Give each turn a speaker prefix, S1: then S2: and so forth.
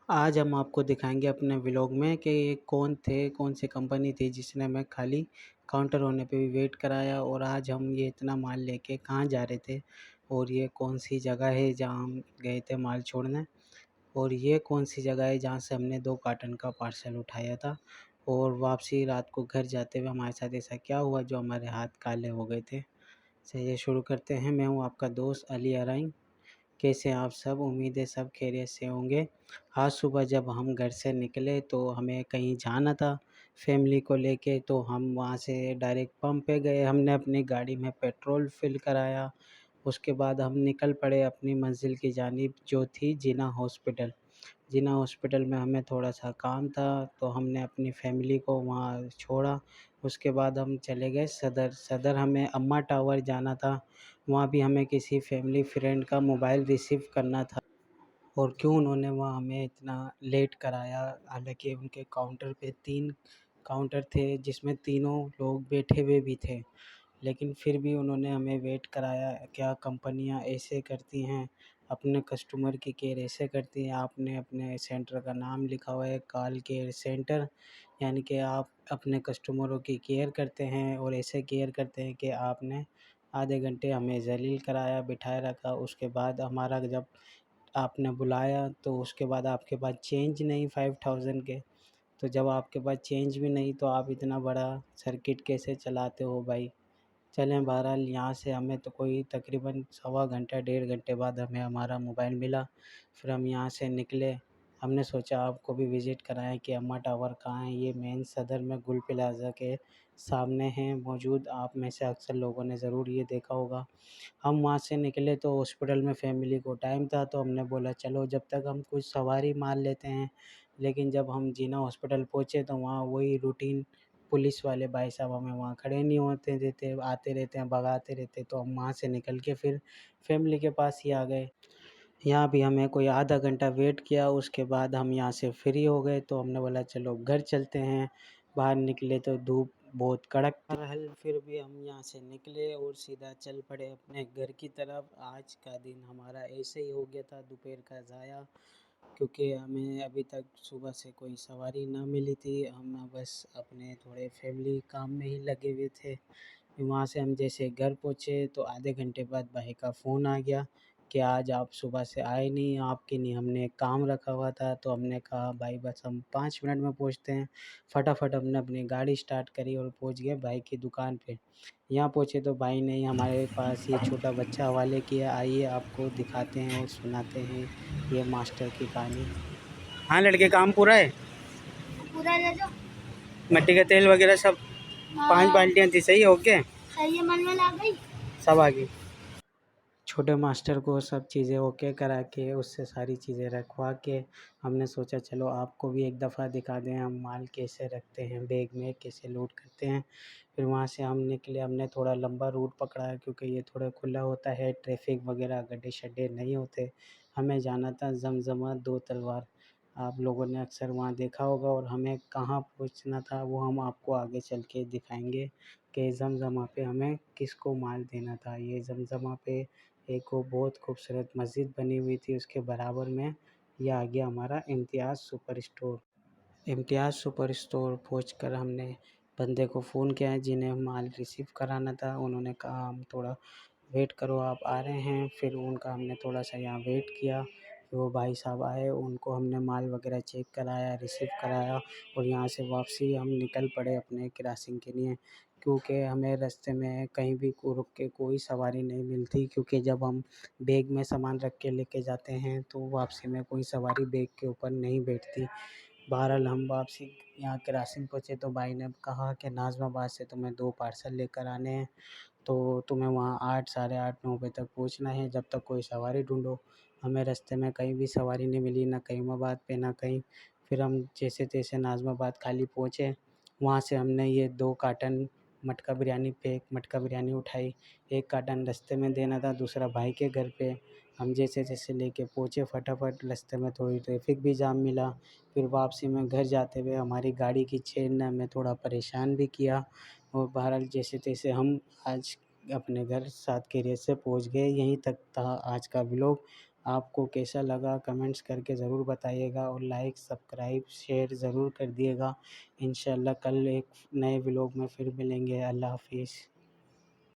S1: आज हम आपको दिखाएँगे अपने व्लॉग में कि कौन सी कंपनी थी जिसने हमें खाली काउंटर होने पे भी वेट कराया और आज हम ये इतना माल लेके कहाँ जा रहे थे और ये कौन-सी जगह है जहाँ हम गए थे माल छोड़ने और ये कौन-सी जगह है जहाँ से हमने 2 कार्टन का पार्सल उठाया था और वापसी रात को घर जाते हुए हमारे साथ ऐसा क्या हुआ जो हमारे हाथ काले हो गए थे। चलिए शुरू करते हैं। मैं हूँ आपका दोस्त अली अराइन। कैसे हैं आप सब? उम्मीद है सब खैरियत से होंगे। आज सुबह जब हम घर से निकले तो हमें कहीं जाना था फैमिली को लेके, तो हम वहाँ से डायरेक्ट पंप पे गए। हमने अपनी गाड़ी में पेट्रोल फ़िल कराया। उसके बाद हम निकल पड़े अपनी मंज़िल की जानिब जो थी जिन्ना हॉस्पिटल। जिन्ना हॉस्पिटल में हमें थोड़ा-सा काम था तो हमने अपनी फैमिली को वहाँ छोड़ा। उसके बाद हम चले गए सदर। सदर हमें अम्मा टावर जाना था। वहाँ भी हमें किसी फैमिली फ्रेंड का मोबाइल रिसीव करना था और क्यों उन्होंने वहाँ हमें इतना लेट कराया, हालाँकि उनके काउंटर पे 3 काउंटर थे जिसमें तीनों लोग बैठे हुए भी थे। लेकिन फिर भी उन्होंने हमें वेट कराया। क्या कंपनियाँ ऐसे करती हैं, अपने कस्टमर की केयर ऐसे करती हैं। आपने अपने सेंटर का नाम लिखा हुआ है कॉल केयर सेंटर, यानी कि आप अपने कस्टमरों की केयर करते हैं और ऐसे केयर करते हैं कि आपने आधे घंटे हमें ज़लील कराया, बिठाए रखा। उसके बाद हमारा जब आपने बुलाया तो उसके बाद आपके पास चेंज नहीं 5000 के, तो जब आपके पास चेंज भी नहीं तो आप इतना बड़ा सर्किट कैसे चलाते हो भाई? चलें बहरहाल यहाँ से हमें तो कोई तकरीबन सवा घंटा 1.5 घंटे बाद हमें हमारा मोबाइल मिला। फिर हम यहाँ से निकले। हमने सोचा आपको भी विज़िट कराएँ कि अम्मा टावर कहाँ है। ये मेन सदर में गुल प्लाज़ा के सामने है मौजूद। आप में से अक्सर लोगों ने ज़रूर ये देखा होगा। हम वहाँ से निकले तो हॉस्पिटल में फैमिली को टाइम था तो हमने बोला चलो जब तक हम कुछ सवारी मार लेते हैं। लेकिन जब हम जीना हॉस्पिटल पहुँचे तो वहाँ वही रूटीन पुलिस वाले भाई साहब हमें वहाँ खड़े नहीं होते देते, आते रहते हैं, भगाते रहते, तो हम वहाँ से निकल के फिर फैमिली के पास ही आ गए। यहाँ भी हमें कोई आधा घंटा वेट किया, उसके बाद हम यहाँ से फ्री हो गए तो हमने बोला चलो घर चलते हैं। बाहर निकले तो धूप बहुत कड़क थी। बहरहाल फिर भी हम यहाँ से निकले और सीधा चल पड़े अपने घर की तरफ। आज का दिन हमारा ऐसे ही हो गया था दोपहर का ज़ाया, क्योंकि हमें अभी तक सुबह से कोई सवारी ना मिली थी। हम बस अपने थोड़े फैमिली काम में ही लगे हुए थे। वहाँ से हम जैसे घर पहुँचे तो आधे घंटे बाद भाई का फ़ोन आ गया कि आज आप सुबह से आए नहीं, आपके लिए हमने एक काम रखा हुआ था। तो हमने कहा भाई बस हम 5 मिनट में पहुँचते हैं। फटाफट हमने अपनी गाड़ी स्टार्ट करी और पहुँच गए भाई की दुकान पे। यहाँ पहुँचे तो भाई ने हमारे पास ये छोटा बच्चा हवाले किया, आइए आपको दिखाते हैं और सुनाते हैं ये मास्टर की कहानी। हाँ लड़के, काम पूरा है?
S2: पूरा ले लो।
S1: मिट्टी का तेल वगैरह सब 5 बाल्टियाँ थी, सही है? ओके,
S2: सही है, मन में आ गई।
S1: सब आ गई। छोटे मास्टर को सब चीज़ें ओके करा के उससे सारी चीज़ें रखवा के हमने सोचा चलो आपको भी एक दफ़ा दिखा दें हम माल कैसे रखते हैं बैग में, कैसे लोड करते हैं। फिर वहाँ से हम निकले। हमने थोड़ा लंबा रूट पकड़ा है क्योंकि ये थोड़ा खुला होता है, ट्रैफिक वगैरह गड्ढे शड्डे नहीं होते। हमें जाना था जमजमा दो तलवार। आप लोगों ने अक्सर वहाँ देखा होगा और हमें कहाँ पहुँचना था वो हम आपको आगे चल के दिखाएंगे कि जमजमा पे हमें किसको माल देना था। ये जमजमा पे एक वो बहुत खूबसूरत मस्जिद बनी हुई थी, उसके बराबर में ये आ गया हमारा इम्तियाज़ सुपर स्टोर। इम्तियाज़ सुपर स्टोर पहुंचकर हमने बंदे को फ़ोन किया है जिन्हें माल रिसीव कराना था। उन्होंने कहा हम थोड़ा वेट करो, आप आ रहे हैं। फिर उनका हमने थोड़ा सा यहाँ वेट किया। फिर वो भाई साहब आए, उनको हमने माल वगैरह चेक कराया, रिसीव कराया और यहाँ से वापसी हम निकल पड़े अपने क्रॉसिंग के लिए, क्योंकि हमें रास्ते में कहीं भी रुक के कोई सवारी नहीं मिलती। क्योंकि जब हम बैग में सामान रख के लेके जाते हैं तो वापसी में कोई सवारी बैग के ऊपर नहीं बैठती। बहरहाल हम वापसी यहाँ क्रॉसिंग पहुँचे तो भाई ने कहा कि नाज़िमाबाद से तुम्हें 2 पार्सल लेकर आने हैं, तो तुम्हें वहाँ 8 साढ़े 8 9 बजे तक पहुँचना है, जब तक कोई सवारी ढूंढो। हमें रास्ते में कहीं भी सवारी नहीं मिली, ना करीमाबाद पे ना कहीं। फिर हम जैसे तैसे नाज़िमाबाद खाली पहुँचे। वहाँ से हमने ये 2 कार्टन मटका बिरयानी पैक मटका बिरयानी उठाई। एक कार्टन रास्ते में देना था, दूसरा भाई के घर पे। हम जैसे तैसे लेके पहुँचे फटाफट। रास्ते में थोड़ी ट्रैफिक भी जाम मिला। फिर वापसी में घर जाते हुए हमारी गाड़ी की चेन ने हमें थोड़ा परेशान भी किया और बहरहाल जैसे तैसे हम आज अपने घर सात खैरियत से पहुंच गए। यहीं तक था आज का व्लॉग। आपको कैसा लगा कमेंट्स करके ज़रूर बताइएगा और लाइक, सब्सक्राइब, शेयर ज़रूर कर दिएगा। इंशाल्लाह कल एक नए व्लॉग में फिर मिलेंगे। अल्लाह हाफ़िज़।